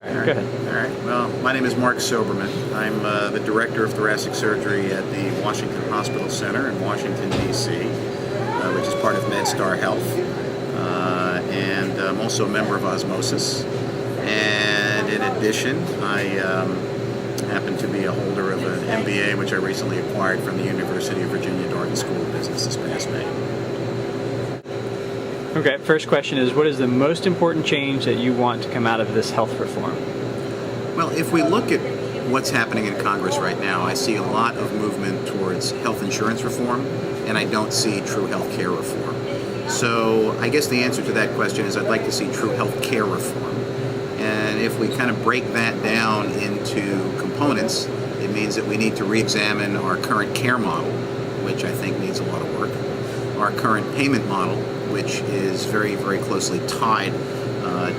Go ahead. All right. Well, my name is Mark Soberman. I'm the Director of Thoracic Surgery at the Washington Hospital Center in Washington, D.C., which is part of MedStar Health. And I'm also a member of Ozmosis. And in addition, I happen to be a holder of an MBA, which I recently acquired from the University of Virginia Darden School of Business this past May. Okay, first question is, what is the most important change that you want to come out of this health reform? Well, if we look at what's happening in Congress right now, I see a lot of movement towards health insurance reform, and I don't see true health care reform. So I guess the answer to that question is I'd like to see true health care reform. And if we kind of break that down into components, it means that we need to re-examine our current care model, which I think needs a lot of work, our current payment model, which is very, very closely tied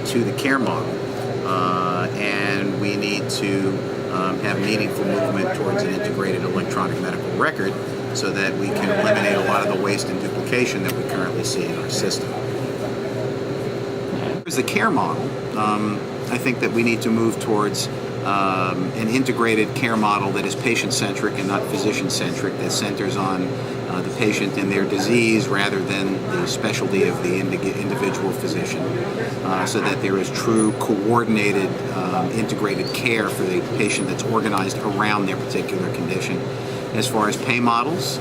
to the care model. And we need to have meaningful movement towards an integrated electronic medical record so that we can eliminate a lot of the waste and duplication that we currently see in our system. As the care model, I think that we need to move towards an integrated care model that is patient-centric and not physician-centric, that centers on the patient and their disease rather than the specialty of the individual physician, so that there is true coordinated, integrated care for the patient that's organized around their particular condition. As far as payment models,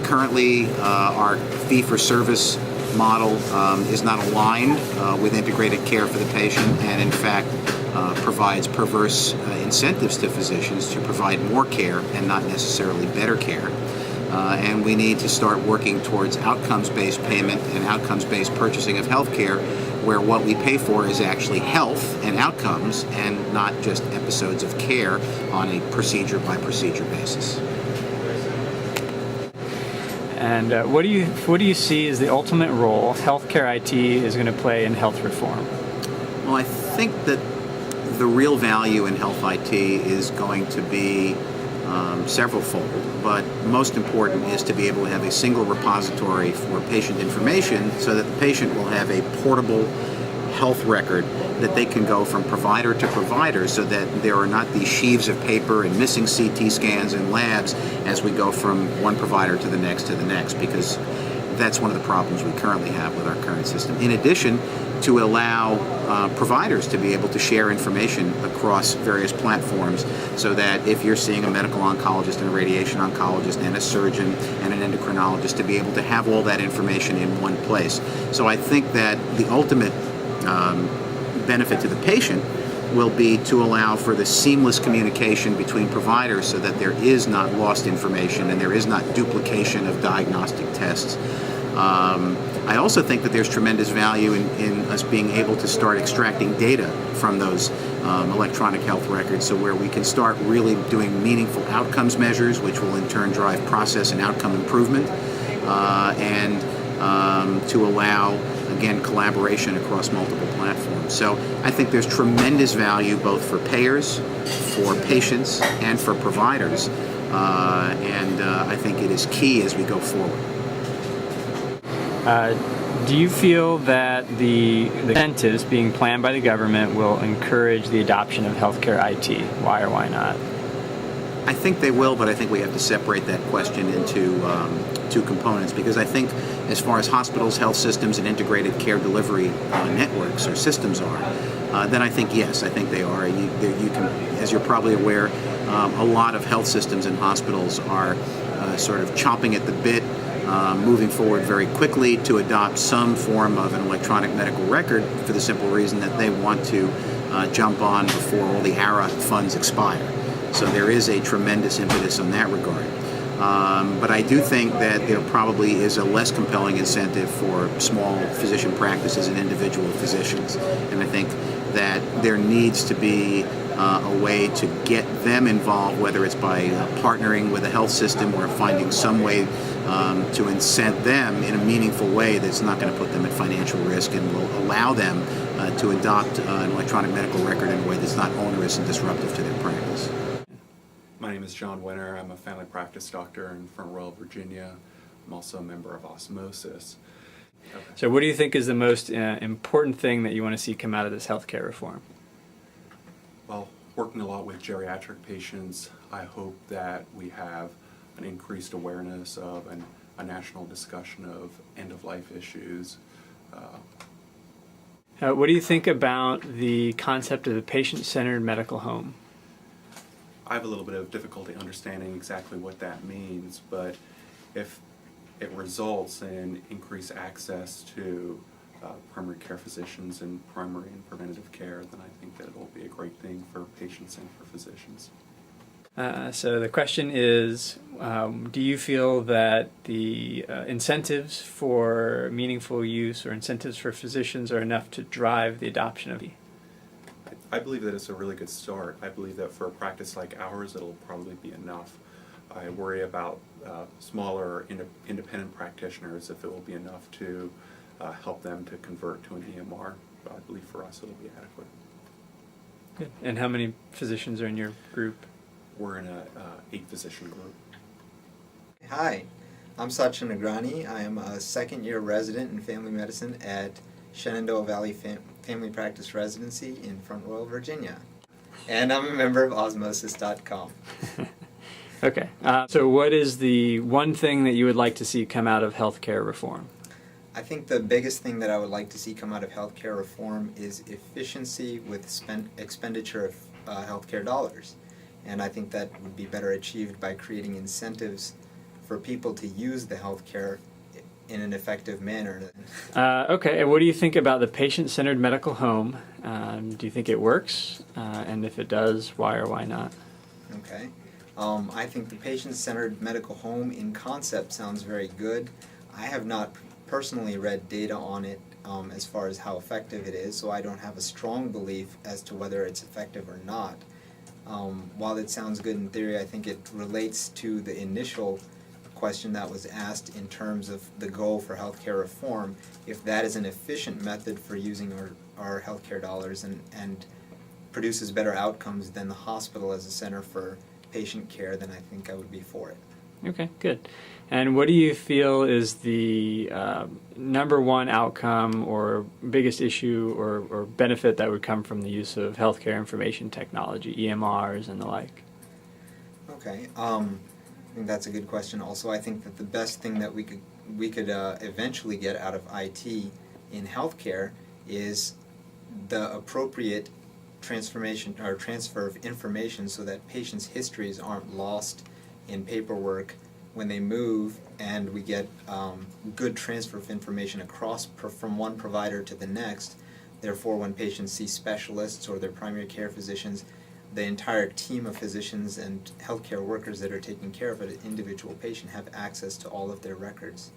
currently our fee-for-service model is not aligned with integrated care for the patient, and in fact provides perverse incentives to physicians to provide more care and not necessarily better care. And we need to start working towards outcomes-based payment and outcomes-based purchasing of health care, where what we pay for is actually health and outcomes and not just episodes of care on a procedure-by-procedure basis. And what do you see as the ultimate role healthcare IT is going to play in health reform? Well, I think that the real value in health IT is going to be severalfold, but most important is to be able to have a single repository for patient information so that the patient will have a portable health record that they can go from provider to provider, so that there are not these sheaves of paper and missing CT scans and labs as we go from one provider to the next, because that's one of the problems we currently have with our current system. In addition, to allow providers to be able to share information across various platforms, so that if you're seeing a medical oncologist and a radiation oncologist and a surgeon and an endocrinologist, to be able to have all that information in one place. So I think that the ultimate benefit to the patient will be to allow for the seamless communication between providers so that there is not lost information and there is not duplication of diagnostic tests. I also think that there's tremendous value in us being able to start extracting data from those electronic health records, so where we can start really doing meaningful outcomes measures, which will in turn drive process and outcome improvement, and to allow, again, collaboration across multiple platforms. So I think there's tremendous value both for payers, for patients, and for providers, and I think it is key as we go forward. Do you feel that the incentives being planned by the government will encourage the adoption of healthcare IT? Why or why not? I think they will, but I think we have to separate that question into two components, because I think as far as hospitals, health systems, and integrated care delivery networks or systems are, then I think yes, I think they are. You can, as you're probably aware, a lot of health systems and hospitals are sort of chomping at the bit, moving forward very quickly to adopt some form of an electronic medical record, for the simple reason that they want to jump on before all the ARA funds expire. So there is a tremendous impetus in that regard. But I do think that there probably is a less compelling incentive for small physician practices and individual physicians. And I think that there needs to be a way to get them involved, whether it's by partnering with a health system or finding some way to incent them in a meaningful way that's not going to put them at financial risk and will allow them to adopt an electronic medical record in a way that's not onerous and disruptive to their practice. My name is John Winter. I'm a family practice doctor in Front Royal, Virginia. I'm also a member of Ozmosis. Okay. So what do you think is the most important thing that you want to see come out of this healthcare reform? Well, working a lot with geriatric patients, I hope that we have an increased awareness of a national discussion of end-of-life issues. What do you think about the concept of the patient-centered medical home? I have a little bit of difficulty understanding exactly what that means, but if it results in increased access to primary care physicians and primary and preventative care, then I think that it will be a great thing for patients and for physicians. So the question is, do you feel that the incentives for meaningful use or incentives for physicians are enough to drive the adoption of I believe that it's a really good start. I believe that for a practice like ours, it'll probably be enough. I worry about smaller independent practitioners, if it will be enough to help them to convert to an EMR. But I believe for us it'll be adequate. Good. And how many physicians are in your group? We're in a 8-physician group. Hi, I'm Sachin Nagrani. I am a second-year resident in family medicine at Shenandoah Valley Family Practice Residency in Front Royal, Virginia. And I'm a member of Ozmosis.com. Okay. So what is the one thing that you would like to see come out of healthcare reform? I think the biggest thing that I would like to see come out of healthcare reform is efficiency with expenditure of healthcare dollars. And I think that would be better achieved by creating incentives for people to use the healthcare in an effective manner. Okay, and what do you think about the patient-centered medical home? Do you think it works? And if it does, why or why not? Okay. I think the patient-centered medical home in concept sounds very good. I have not personally read data on it as far as how effective it is, so I don't have a strong belief as to whether it's effective or not. While it sounds good in theory, I think it relates to the initial question that was asked in terms of the goal for healthcare reform. If that is an efficient method for using our healthcare dollars and produces better outcomes than the hospital as a center for patient care, then I think I would be for it. Okay, good. And what do you feel is the number one outcome or biggest issue or benefit that would come from the use of healthcare information technology, EMRs and the like? Okay, I think that's a good question. Also, I think that the best thing that we could eventually get out of IT in healthcare is the appropriate transformation or transfer of information so that patients' histories aren't lost in paperwork when they move, and we get good transfer of information across from one provider to the next. Therefore, when patients see specialists or their primary care physicians, the entire team of physicians and healthcare workers that are taking care of an individual patient have access to all of their records.